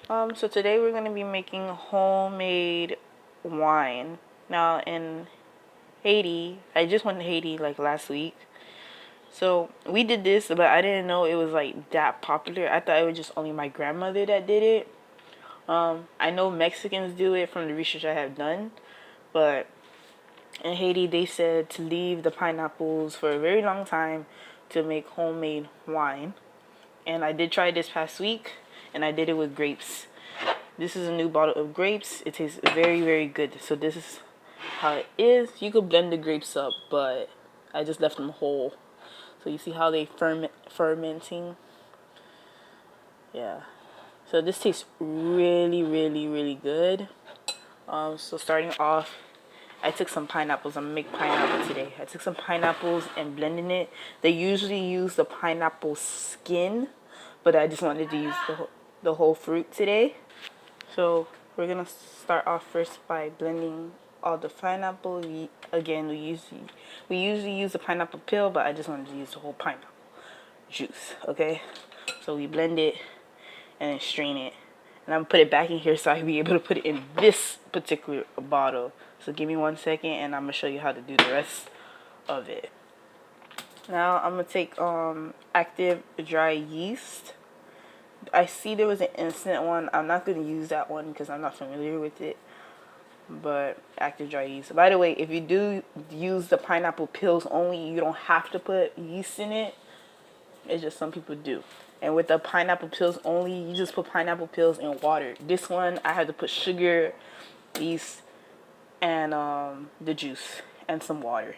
So today we're gonna be making homemade wine. Now in Haiti, I just went to Haiti like last week. So we did this, but I didn't know it was like that popular. I thought it was just only my grandmother that did it. I know Mexicans do it from the research I have done, but in Haiti they said to leave the pineapples for a very long time to make homemade wine. And I did try this past week, and I did it with grapes. This is a new bottle of grapes. It tastes very, very good. So this is how it is. You could blend the grapes up, but I just left them whole. So you see how they fermenting? Yeah. So this tastes really, really, really good. So starting off, I took some pineapples. I'm gonna make pineapple today. I took some pineapples and blending it. They usually use the pineapple skin, but I just wanted to use the whole fruit today. So we're gonna start off first by blending all the pineapple. Again, we usually use the pineapple peel, but I just wanted to use the whole pineapple juice. Okay, so we blend it and then strain it, and I'm gonna put it back in here so I can be able to put it in this particular bottle. So give me 1 second, and I'm gonna show you how to do the rest of it. Now I'm gonna take active dry yeast. I see there was an instant one. I'm not going to use that one because I'm not familiar with it. But active dry yeast. By the way, if you do use the pineapple peels only, you don't have to put yeast in it. It's just some people do. And with the pineapple peels only, you just put pineapple peels in water. This one, I had to put sugar, yeast, and the juice and some water.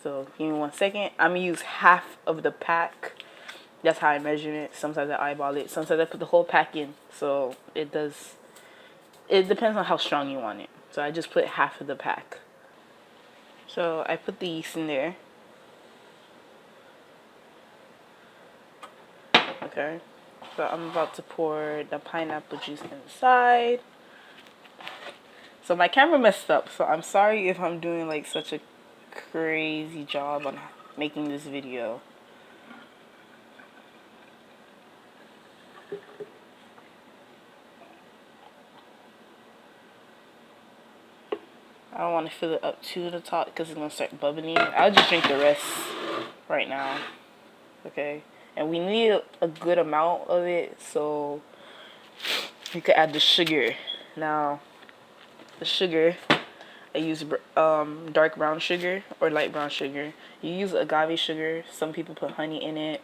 So give me 1 second. I'm going to use half of the pack. That's how I measure it. Sometimes I eyeball it. Sometimes I put the whole pack in. So it depends on how strong you want it. So I just put half of the pack. So I put the yeast in there. Okay. So I'm about to pour the pineapple juice inside. So my camera messed up. So I'm sorry if I'm doing like such a crazy job on making this video. I don't want to fill it up to the top because it's going to start bubbling. I'll just drink the rest right now. Okay. And we need a good amount of it, so you could add the sugar. Now, the sugar, I use dark brown sugar or light brown sugar. You use agave sugar. Some people put honey in it.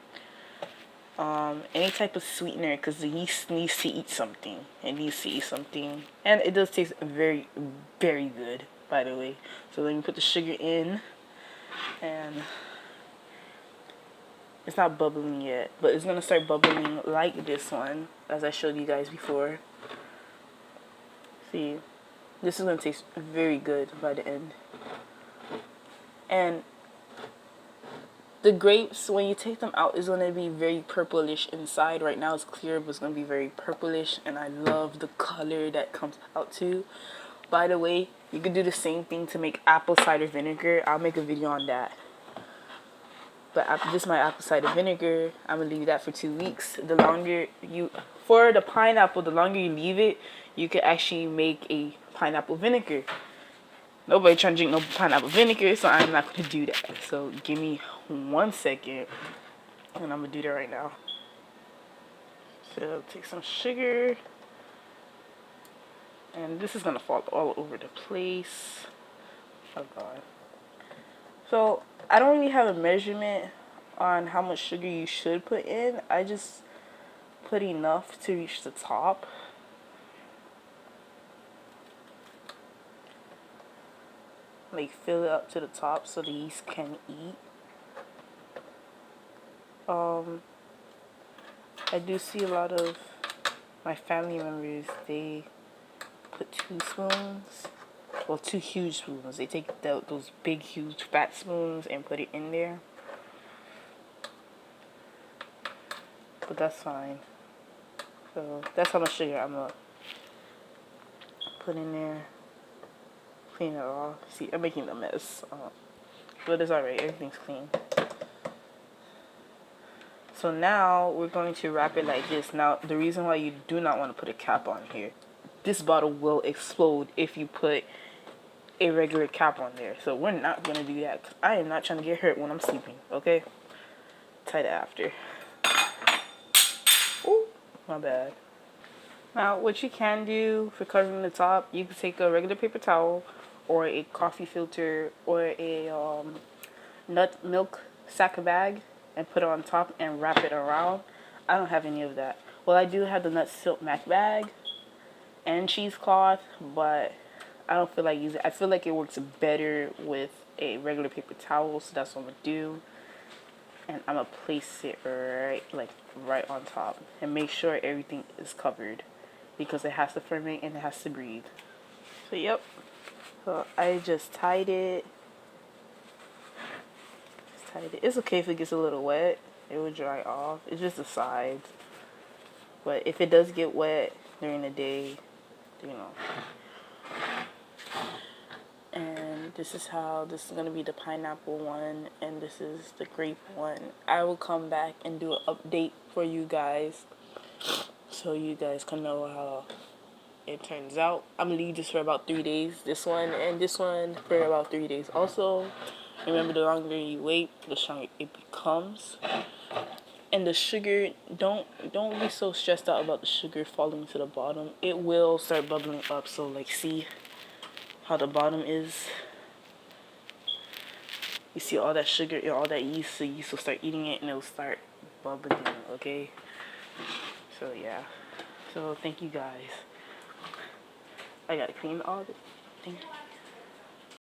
Any type of sweetener, because the yeast needs to eat something. It needs to eat something. And it does taste very, very good, by the way. So then you put the sugar in, and it's not bubbling yet, but it's going to start bubbling like this one, as I showed you guys before. See, this is going to taste very good by the end. And the grapes, when you take them out, is going to be very purplish inside. Right now it's clear, but it's going to be very purplish, and I love the color that comes out too. By the way, you could do the same thing to make apple cider vinegar. I'll make a video on that. But this is my apple cider vinegar. I'm going to leave that for 2 weeks. The longer for the pineapple, the longer you leave it, you can actually make a pineapple vinegar. Nobody trying to drink no pineapple vinegar, so I'm not going to do that. So give me 1 second, and I'm going to do that right now. So take some sugar. And this is going to fall all over the place. Oh, God. So I don't really have a measurement on how much sugar you should put in. I just put enough to reach the top. Like fill it up to the top so the yeast can eat. I do see a lot of my family members, they put 2 spoons. Well, 2 huge spoons. They take those big, huge, fat spoons and put it in there. But that's fine. So that's how much sugar I'm going to put in there. Clean it off. See, I'm making a mess. But it's alright. Everything's clean. So now we're going to wrap it like this. Now the reason why you do not want to put a cap on here, this bottle will explode if you put a regular cap on there. So we're not going to do that, 'cause I am not trying to get hurt when I'm sleeping, okay? Tie it after. Ooh, my bad. Now what you can do for covering the top, you can take a regular paper towel or a coffee filter or a nut milk sack bag and put it on top and wrap it around. I don't have any of that. Well, I do have the nut silk mac bag and cheesecloth, but I don't feel like using it. I feel like it works better with a regular paper towel, so that's what I'm gonna do. And I'm gonna place it right on top and make sure everything is covered because it has to ferment and it has to breathe. So yep. So I just tied it. It's okay if it gets a little wet. It will dry off. It's just the sides. But if it does get wet during the day, you know. And this is going to be the pineapple one. And this is the grape one. I will come back and do an update for you guys. So you guys can know how it turns out. I'm going to leave this for about 3 days. This one and this one for about 3 days. Also, remember, the longer you wait, the stronger it becomes. And the sugar, don't be so stressed out about the sugar falling to the bottom. It will start bubbling up. So like, see how the bottom is? You see all that sugar and all that yeast, so yeast will start eating it and it will start bubbling, okay? So yeah. So thank you guys. I gotta clean all the things.